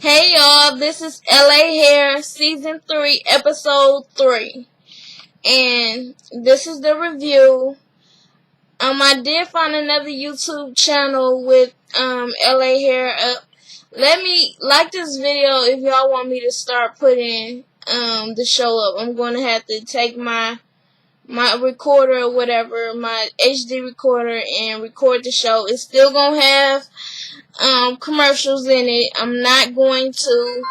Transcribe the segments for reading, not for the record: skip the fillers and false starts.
Hey y'all, this is LA Hair Season 3, Episode 3. And this is the review. I did find another YouTube channel with LA Hair up. Let me like this video if y'all want me to start putting the show up. I'm going to have to take my recorder or whatever, my HD recorder, and record the show. It's still going to have commercials in it. I'm not going to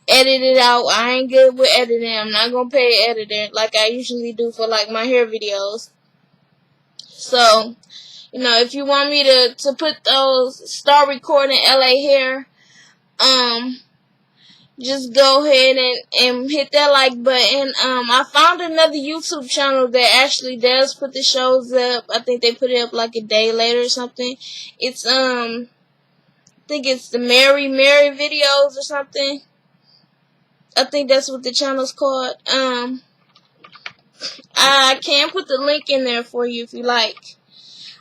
edit it out. I ain't good with editing. I'm not gonna pay an editor like I usually do for like my hair videos. So, if you want me to put those, start recording LA Hair, just go ahead and hit that like button. I found another YouTube channel that actually does put the shows up. I think they put it up like a day later or something. It's I think it's the Mary videos or something. I think that's what the channel's called. I can put the link in there for you if you like.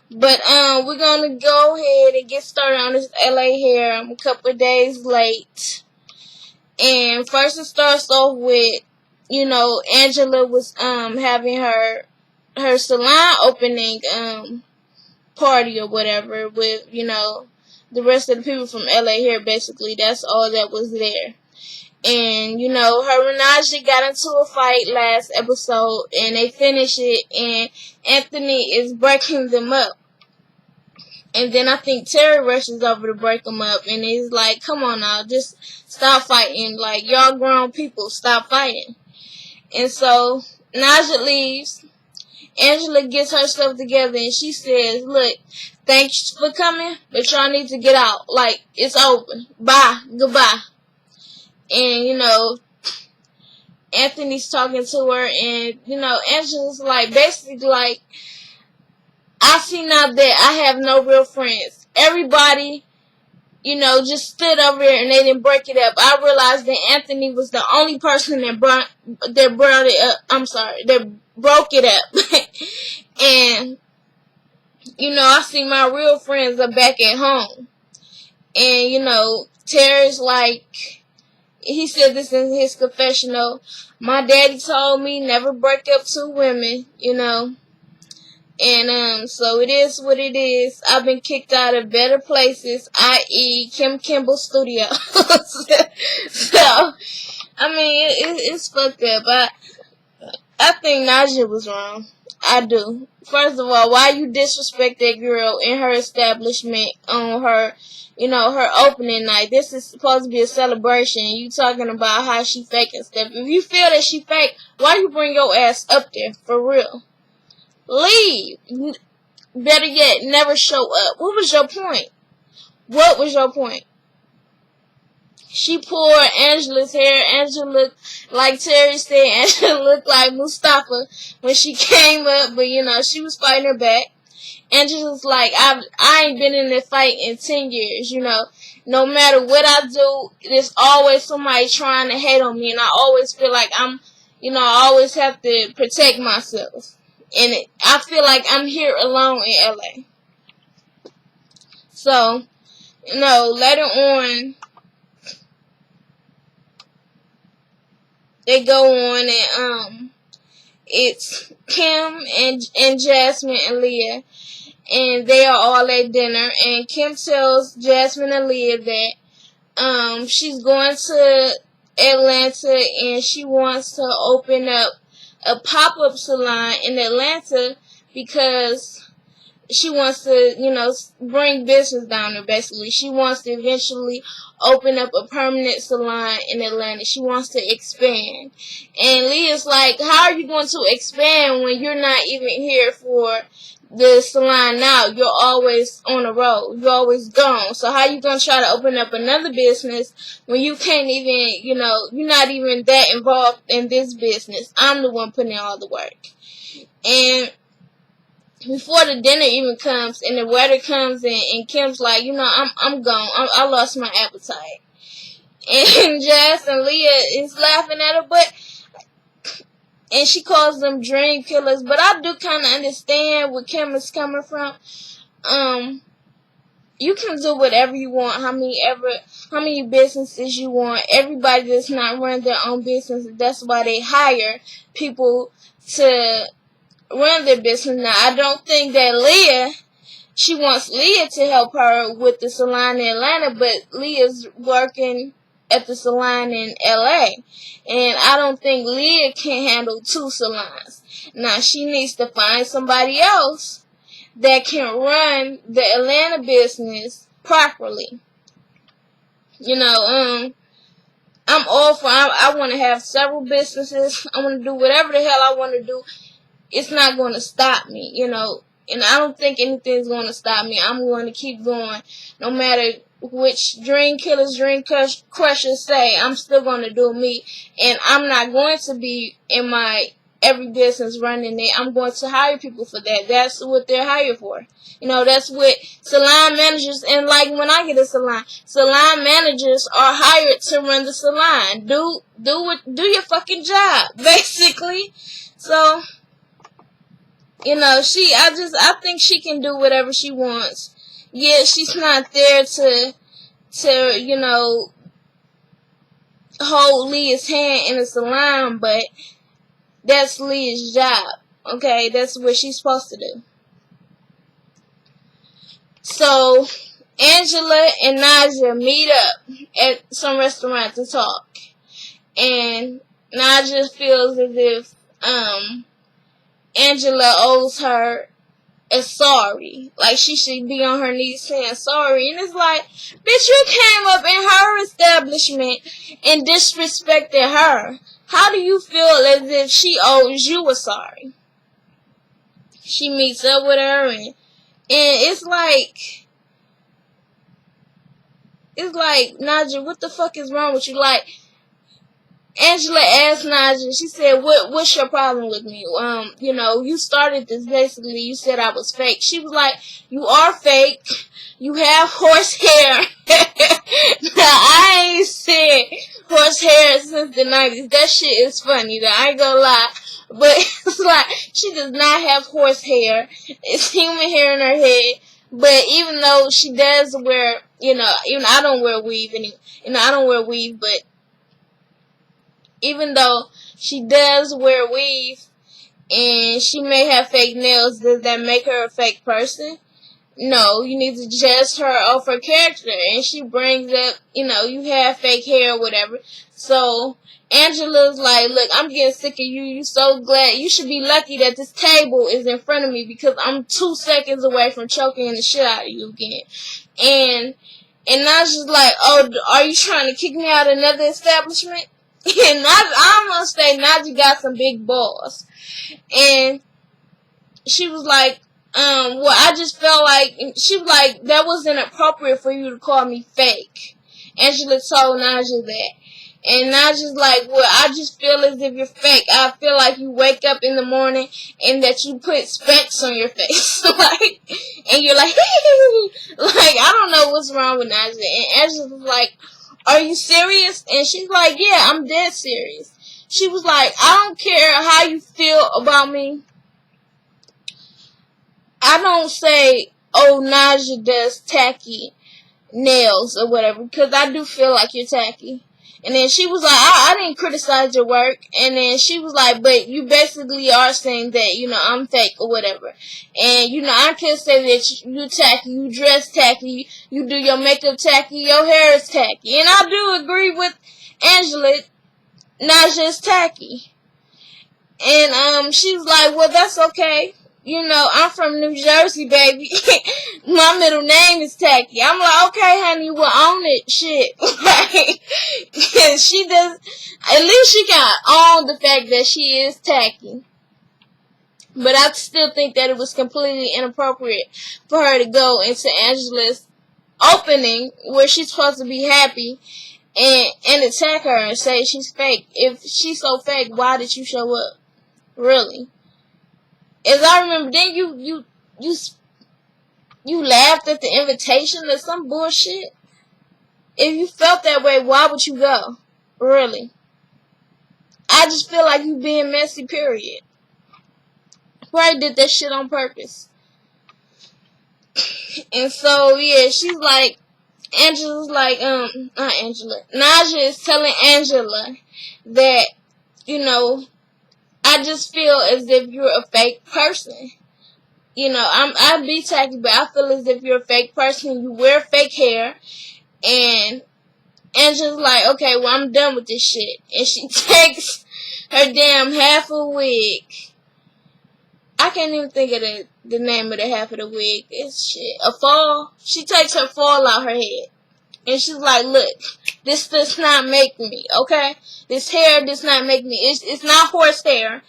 But we're gonna go ahead and get started on this LA Hair. I'm a couple of days late. And first it starts off with, Angela was having her salon opening party or whatever with, the rest of the people from LA Hair. Basically, that's all that was there. And, her and Naja got into a fight last episode, and they finished it, and Anthony is breaking them up. And then I think Terry rushes over to break them up, and he's like, come on now, just stop fighting. Like, y'all grown people, stop fighting. And so, Naja leaves. Angela gets herself together, and she says, look, thanks for coming, but y'all need to get out. Like, it's over. Bye. Goodbye. And, Anthony's talking to her, and, Angela's like, basically like, I see now that I have no real friends. Everybody, just stood over here and they didn't break it up. I realized that Anthony was the only person that brought it up. That broke it up. And, I see my real friends are back at home. And, Terry's like, he said this in his confessional. My daddy told me never break up two women, And so it is what it is. I've been kicked out of better places, i.e. Kim Kimball Studio. So, I mean, it's fucked up. I think Naja was wrong. I do. First of all, why you disrespect that girl in her establishment on her, her opening night? This is supposed to be a celebration. You talking about how she fake and stuff. If you feel that she fake, why you bring your ass up there? For real. Leave. Better yet, never show up. What was your point? What was your point? She pulled Angela's hair. Angela looked, like Terry said, Angela looked like Mustafa when she came up, but she was fighting her back. Angela's like, I ain't been in a fight in 10 years, No matter what I do, there's always somebody trying to hate on me, and I always feel like I always have to protect myself. And I feel like I'm here alone in LA. So, later on, they go on and it's Kim and Jasmine and Leah, and they are all at dinner, and Kim tells Jasmine and Leah that she's going to Atlanta and she wants to open up a pop-up salon in Atlanta because she wants to, bring business down there, basically. She wants to eventually open up a permanent salon in Atlanta. She wants to expand. And Leah's like, how are you going to expand when you're not even here for the salon now? You're always on the road. You're always gone. So how you going to try to open up another business when you can't even, you're not even that involved in this business? I'm the one putting in all the work. And before the dinner even comes and the waiter comes in and Kim's like, I'm gone. I lost my appetite. And Jazz and Leah is laughing at her, and she calls them dream killers. But I do kind of understand where Kim is coming from. you can do whatever you want, how many businesses you want. Everybody does not run their own business. That's why they hire people to run their business. Now, I don't think that she wants Leah to help her with the salon in Atlanta, but Leah's working at the salon in LA. And I don't think Leah can handle 2 salons. Now, she needs to find somebody else that can run the Atlanta business properly. I'm all for, I want to have several businesses. I want to do whatever the hell I want to do. It's not going to stop me, and I don't think anything's going to stop me. I'm going to keep going. No matter which dream killers, dream crushers say, I'm still going to do me. And I'm not going to be in my every business running it. I'm going to hire people for that. That's what they're hired for. That's what salon managers, and like when I get a salon managers are hired to run the salon. Do your fucking job, basically. So, I think she can do whatever she wants. Yeah, she's not there to hold Leah's hand in a salon, but that's Leah's job. Okay, that's what she's supposed to do. So, Angela and Naja meet up at some restaurant to talk. And Naja feels as if, Angela owes her a sorry. Like, she should be on her knees saying sorry. And it's like, bitch, you came up in her establishment and disrespected her. How do you feel as if she owes you a sorry? She meets up with her and it's like, Naja, what the fuck is wrong with you? Like, Angela asked Naja, she said, what's your problem with me? You started this basically, you said I was fake. She was like, you are fake. You have horse hair. Now, I ain't said horse hair since the 90s. That shit is funny, though. I ain't gonna lie. But it's like, she does not have horse hair. It's human hair in her head. But even though she does wear, even I don't wear weave I don't wear weave, but even though she does wear weave and she may have fake nails, does that make her a fake person? No, you need to judge her off her character. And she brings up, you have fake hair or whatever. So Angela's like, look, I'm getting sick of you. You so glad. You should be lucky that this table is in front of me because I'm 2 seconds away from choking the shit out of you again. And Naja's like, oh, are you trying to kick me out of another establishment? And I'm gonna say Naja got some big balls. And she was like, well, I just felt like, she was like, that was inappropriate for you to call me fake. Angela told Naja that. And Naja's like, well, I just feel as if you're fake. I feel like you wake up in the morning and that you put specs on your face. And you're like, like, I don't know what's wrong with Naja. And Angela's like, are you serious? And she's like, yeah, I'm dead serious. She was like, I don't care how you feel about me. I don't say, oh, Naja does tacky nails or whatever, because I do feel like you're tacky. And then she was like, I didn't criticize your work. And then she was like, but you basically are saying that, I'm fake or whatever. And, I can say that you tacky, you dress tacky, you do your makeup tacky, your hair is tacky. And I do agree with Angela, Naja is tacky. And she was like, well, that's okay. I'm from New Jersey, baby. My middle name is Tacky. I'm like, okay, honey, well, own it, shit. She does, at least she can own the fact that she is tacky. But I still think that it was completely inappropriate for her to go into Angela's opening where she's supposed to be happy and attack her and say she's fake. If she's so fake, why did you show up? Really? As I remember, then you laughed at the invitation or some bullshit. If you felt that way, why would you go? Really? I just feel like you being messy, period. Probably did that shit on purpose. And so, yeah, she's like, Angela's like, not Angela. Naja is telling Angela that, you know, I just feel as if you're a fake person. You know, I'll be tacky, but I feel as if you're a fake person. You wear fake hair. And Angela's like, okay, well, I'm done with this shit. And she takes her damn half a wig. I can't even think of the name of the half of the wig. It's shit. A fall. She takes her fall out her head. And she's like, look, this does not make me, okay? This hair does not make me. It's not horse hair,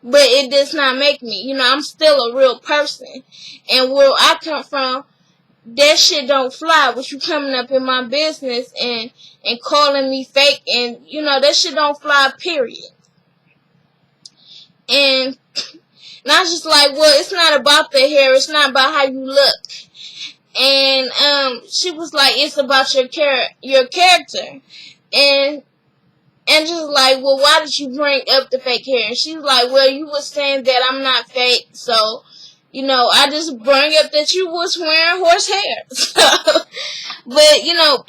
but it does not make me. You know, I'm still a real person. And where I come from, that shit don't fly with you coming up in my business and calling me fake. And, you know, that shit don't fly, period. And I was just like, well, it's not about the hair. It's not about how you look. And she was like, it's about your character. And just like, well, why did you bring up the fake hair? And she was like, well, you were saying that I'm not fake, so, you know, I just bring up that you was wearing horse hair. So, but, you know,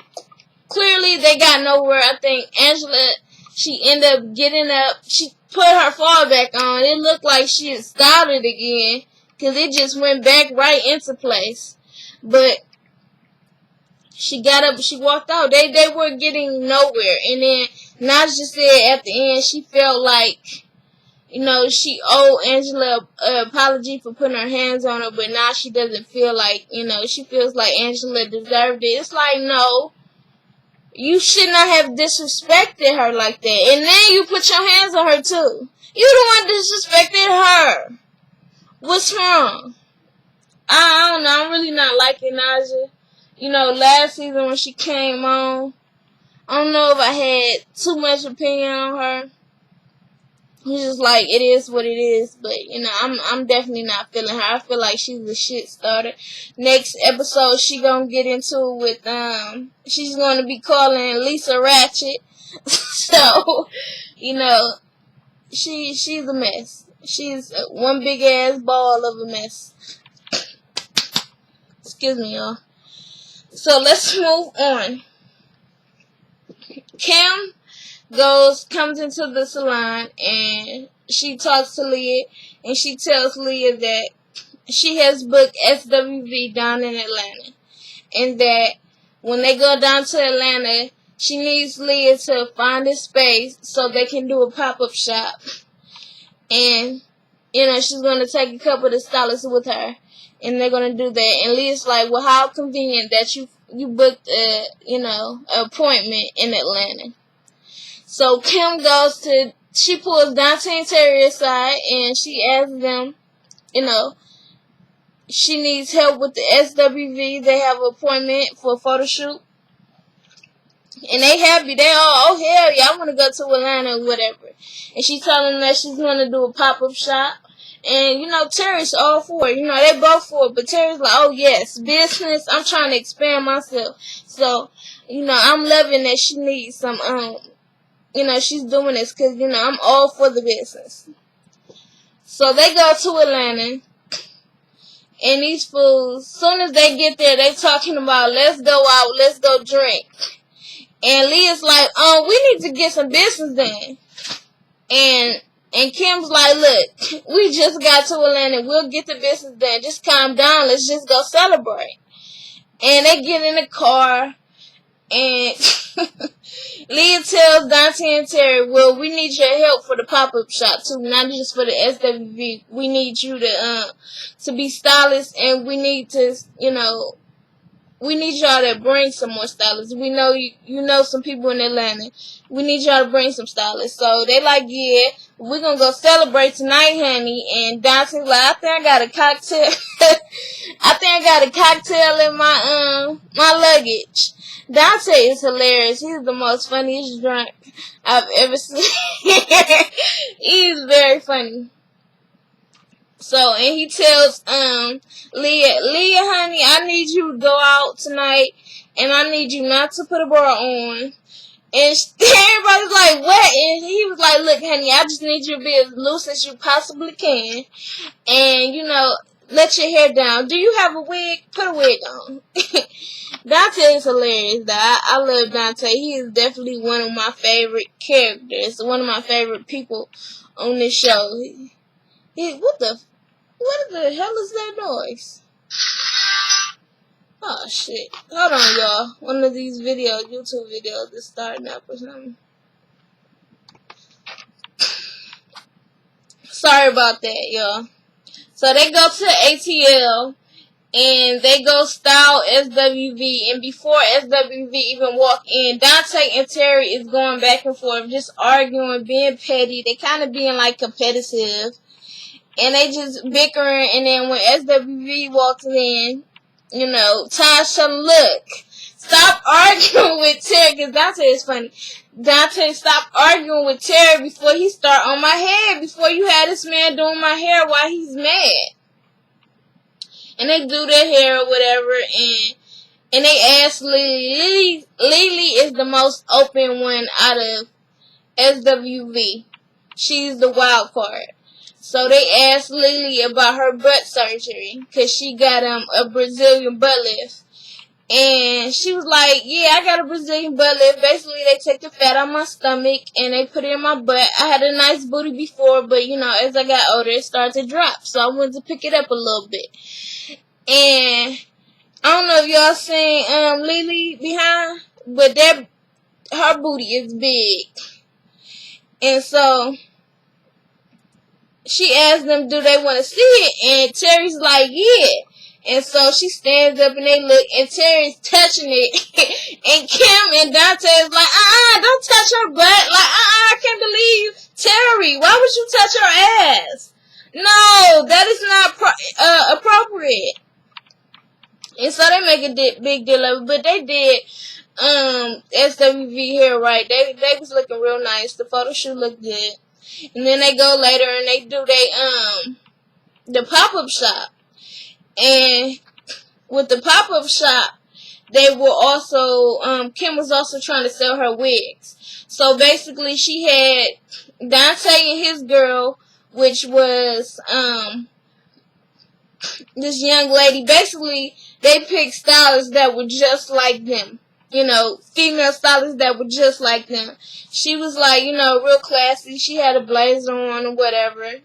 clearly they got nowhere. I think Angela, she ended up getting up. She put her fall back on. It looked like she had styled it again, because it just went back right into place. But she got up, she walked out. They were getting nowhere. And then Naja said at the end she felt like, you know, she owed Angela an apology for putting her hands on her, but now she doesn't feel like, you know, she feels like Angela deserved it. It's like, no, you should not have disrespected her like that. And then you put your hands on her too. You the one disrespected her. What's wrong? I don't know. I'm really not liking Naja. You know, last season when she came on, I don't know if I had too much opinion on her. It's just like, it is what it is. But, you know, I'm definitely not feeling her. I feel like she's a shit starter. Next episode, she gonna get into it with, she's gonna be calling Lisa Ratchet. So, you know, she's a mess. She's one big ass ball of a mess. Excuse me, y'all. So let's move on. Kim comes into the salon and she talks to Leah and she tells Leah that she has booked SWV down in Atlanta and that when they go down to Atlanta, she needs Leah to find a space so they can do a pop-up shop. And, you know, she's going to take a couple of the stylists with her. And they're going to do that. And Leah's like, well, how convenient that you booked a, you know, an appointment in Atlanta. So Kim she pulls Dante and Terry aside and she asks them, you know, she needs help with the SWV. They have an appointment for a photo shoot. And they happy. They all, oh, hell yeah, I want to go to Atlanta or whatever. And she telling them that she's going to do a pop-up shop. And, you know, Terry's all for it. You know, they both for it. But Terry's like, oh, yes, business. I'm trying to expand myself. So, you know, I'm loving that she needs some, you know, she's doing this because, you know, I'm all for the business. So they go to Atlanta. And these fools, as soon as they get there, they talking about, let's go out, let's go drink. And Leah's like, we need to get some business done. And Kim's like, look, we just got to Atlanta. We'll get the business done. Just calm down. Let's just go celebrate. And they get in the car. And Leah tells Dante and Terry, well, we need your help for the pop-up shop, too. Not just for the SWV. We need you to be stylists. And we need to, you know, we need y'all to bring some more stylists. We know you know some people in Atlanta. We need y'all to bring some stylists. So they like, yeah, we're gonna go celebrate tonight, honey. And Dante's like, I think I got a cocktail. I think I got a cocktail in my luggage. Dante is hilarious. He's the most funniest drunk I've ever seen. He's very funny. So, and he tells Leah, honey, I need you to go out tonight, and I need you not to put a bra on. And everybody's like, what? And he was like, look, honey, I just need you to be as loose as you possibly can. And, you know, let your hair down. Do you have a wig? Put a wig on. Dante is hilarious, though. I love Dante. He is definitely one of my favorite characters. One of my favorite people on this show. What the hell is that noise? Oh, shit. Hold on, y'all. One of these YouTube videos is starting up or something. Sorry about that, y'all. So they go to ATL. And they go style SWV, and before SWV even walk in, Dante and Terry is going back and forth, just arguing, being petty. They kind of being like competitive, and they just bickering. And then when SWV walks in, Taj tell him, look, stop arguing with Terry, because Dante is funny. Dante, stop arguing with Terry before he start on my head, before you had this man doing my hair while he's mad. And they do their hair or whatever, and they ask Lily. Lily is the most open one out of SWV. She's the wild card. So they asked Lily about her butt surgery, because she got a Brazilian butt lift. And she was like, yeah, I got a Brazilian butt lift. Basically, they take the fat out my stomach and they put it in my butt. I had a nice booty before, but, as I got older, it started to drop. So I wanted to pick it up a little bit. And I don't know if y'all seen Lily behind, but her booty is big. And so she asked them, do they want to see it? And Terry's like, yeah. And so she stands up and they look, and Terry's touching it. And Kim and Dante is like, don't touch her butt. Like, I can't believe Terry. Why would you touch her ass? No, that is not appropriate. And so they make a big deal of it, but they did SWV hair right. They was looking real nice. The photo shoot looked good. And then they go later and they do the pop-up shop. And with the pop-up shop, they were also Kim was also trying to sell her wigs. So basically she had Dante and his girl, which was this young lady. Basically, they picked stylists that were just like them. Female stylists that were just like them. She was like, real classy. She had a blazer on or whatever.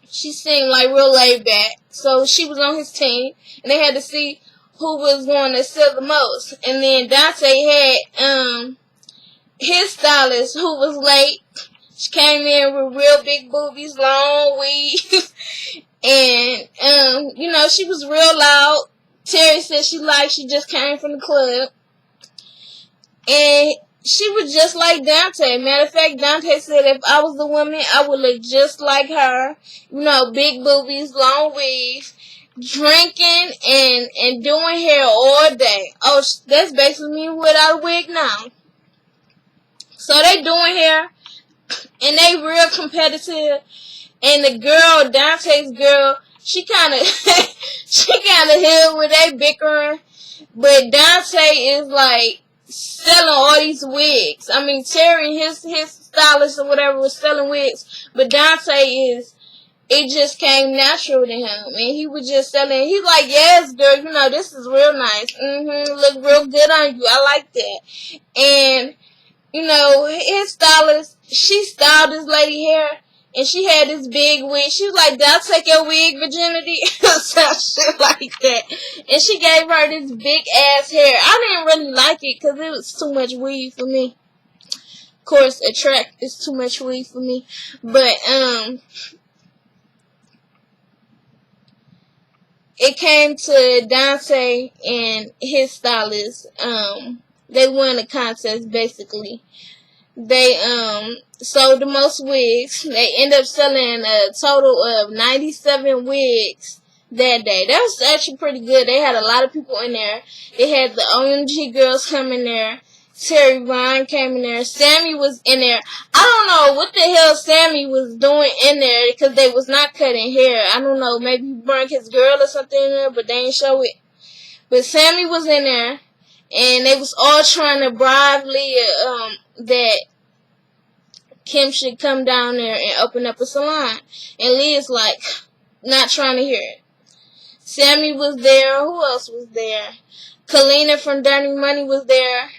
She seemed like real laid back. So she was on his team. And they had to see who was going to sell the most. And then Dante had his stylist who was late. She came in with real big boobies, long weave. And, she was real loud. Terry said she just came from the club. And she was just like Dante. Matter of fact, Dante said if I was the woman, I would look just like her. Big boobies, long weave, drinking and doing hair all day. Oh, that's basically me without a wig now. So they doing hair, and they real competitive. And the girl, Dante's girl, she kind of hit with they bickering. But Dante is like selling all these wigs. I mean, Terry and his stylist or whatever was selling wigs. But Dante it just came natural to him. And he was just selling. He's like, yes, girl, this is real nice. Look real good on you. I like that. And, his stylist, she styled this lady hair. And she had this big wig. She was like, did I take your wig virginity? Some shit like that. And she gave her this big ass hair. I didn't really like it because it was too much weave for me. Of course, a track is too much weave for me. But, it came to Dante and his stylist. They won a contest, basically. They sold the most wigs. They ended up selling a total of 97 wigs that day. That was actually pretty good. They had a lot of people in there. They had the OMG girls come in there. Terry Vaughn came in there. Sammy was in there. I don't know what the hell Sammy was doing in there because they was not cutting hair. I don't know. Maybe he burned his girl or something in there, but they didn't show it. But Sammy was in there. And they was all trying to bribe Leah that Kim should come down there and open up a salon. And Leah's like, not trying to hear it. Sammy was there. Who else was there? Kalina from Dirty Money was there.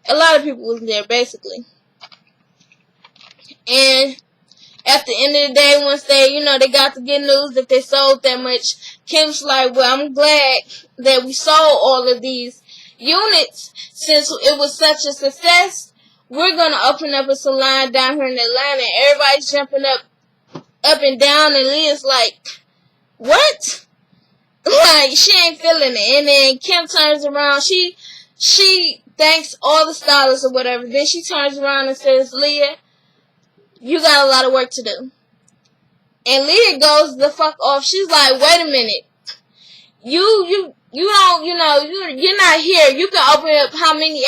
A lot of people was there, basically. And at the end of the day, once they, they got the good news that they sold that much, Kim's like, well, I'm glad that we sold all of these units. Since it was such a success, we're going to open up a salon down here in Atlanta. Everybody's jumping up and down, and Leah's like, what? Like, she ain't feeling it. And then Kim turns around. She thanks all the stylists or whatever. Then she turns around and says, Leah, you got a lot of work to do. And Leah goes the fuck off. She's like, wait a minute. You don't, you're not here. You can open up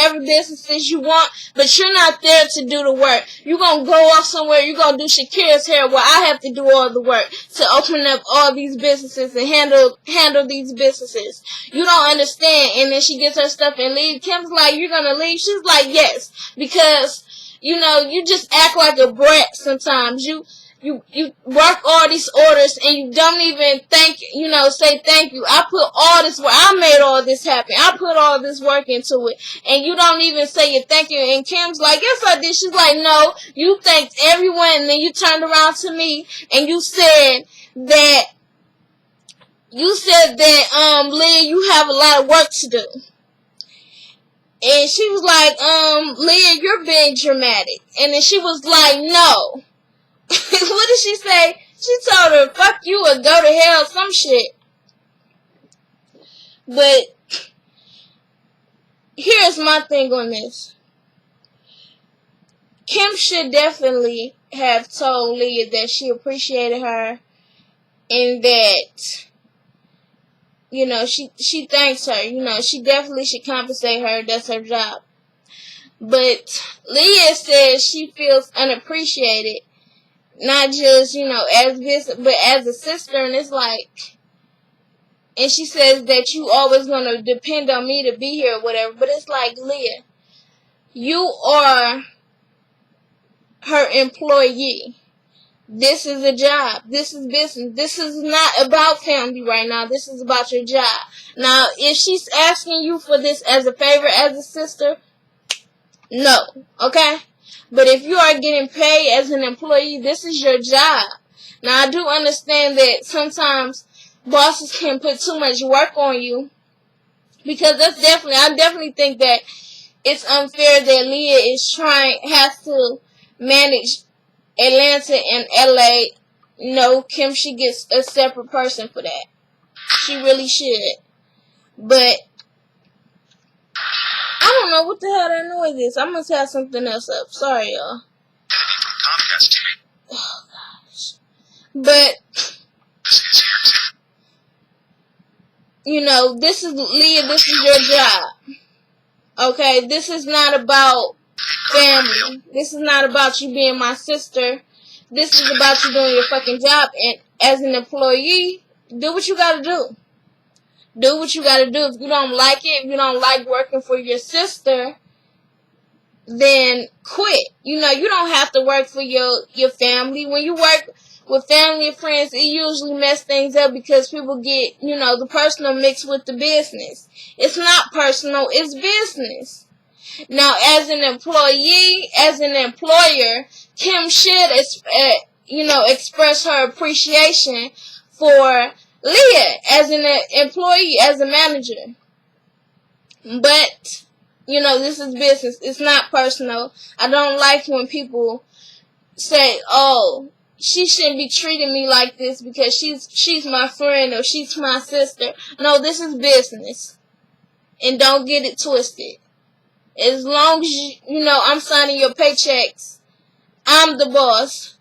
every businesses you want, but you're not there to do the work. You're going to go off somewhere. You're going to do Shakira's hair where I have to do all the work to open up all these businesses and handle these businesses. You don't understand. And then she gets her stuff and leaves. Kim's like, you're going to leave? She's like, yes, because, you just act like a brat sometimes. You work all these orders and you don't even say thank you. I put all this work. I made all this happen. I put all this work into it. And you don't even say your thank you. And Kim's like, yes, I did. She's like, no, you thanked everyone. And then you turned around to me and you said that, Leah, you have a lot of work to do. And she was like, Leah, you're being dramatic. And then she was like, no. What did she say? She told her, fuck you or go to hell, some shit. But here's my thing on this. Kim should definitely have told Leah that she appreciated her and that, she thanks her. She definitely should compensate her. That's her job. But Leah says she feels unappreciated. Not just, as this, but as a sister, and it's like, and she says that you always gonna depend on me to be here or whatever, but it's like, Leah, you are her employee. This is a job. This is business. This is not about family right now. This is about your job. Now, if she's asking you for this as a favor as a sister, no, okay? But if you are getting paid as an employee, this is your job. Now, I do understand that sometimes bosses can put too much work on you. Because I definitely think that it's unfair that Leah has to manage Atlanta and LA. No, Kim should get a separate person for that. She really should. But I don't know what the hell that noise is. I must have something else up. Sorry, y'all. Oh, gosh. But, this is, Leah, this is your job. Okay? This is not about family. This is not about you being my sister. This is about you doing your fucking job. And as an employee, do what you gotta do. Do what you gotta do. If you don't like it, if you don't like working for your sister, then quit. You don't have to work for your family. When you work with family and friends, it usually mess things up because people get, the personal mixed with the business. It's not personal, it's business. Now, as an employee, as an employer, Kim should, express her appreciation for Leah as an employee, as a manager. But, this is business. It's not personal. I don't like when people say, oh, she shouldn't be treating me like this because she's my friend or she's my sister. No, this is business. And don't get it twisted. As long as, I'm signing your paychecks, I'm the boss.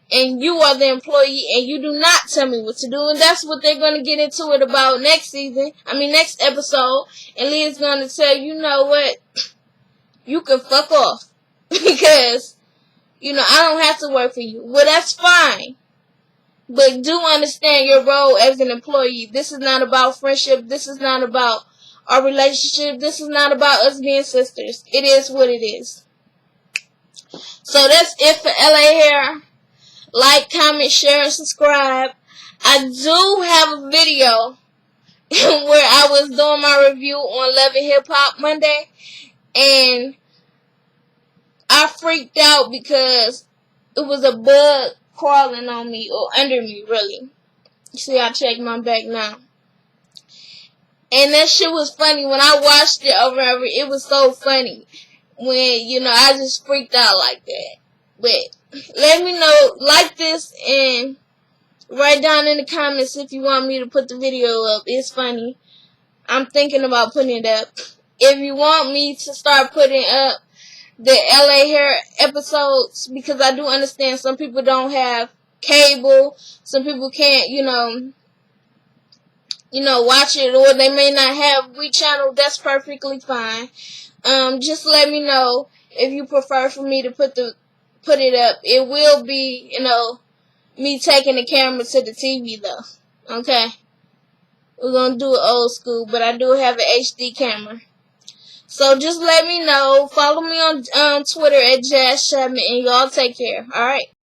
And you are the employee, and you do not tell me what to do. And that's what they're going to get into it about next episode. And Leah's going to tell you know what? You can fuck off. Because, I don't have to work for you. Well, that's fine. But do understand your role as an employee. This is not about friendship. This is not about our relationship. This is not about us being sisters. It is what it is. So that's it for LA Hair. Like, comment, share, and subscribe. I do have a video where I was doing my review on Love and Hip Hop Monday, and I freaked out because it was a bug crawling on me, or under me, really. See, I checked my back now. And that shit was funny. When I watched it over and over, it was so funny. When, I just freaked out like that. But let me know, like this, and write down in the comments if you want me to put the video up. It's funny. I'm thinking about putting it up. If you want me to start putting up the LA Hair episodes, because I do understand some people don't have cable, some people can't, watch it, or they may not have WeChannel. That's perfectly fine. Just let me know if you prefer for me to put it up. It will be, me taking the camera to the TV though. Okay, we're gonna do it old school, but I do have an HD camera. So just let me know. Follow me on Twitter at Jazz Chapman, and y'all take care. All right.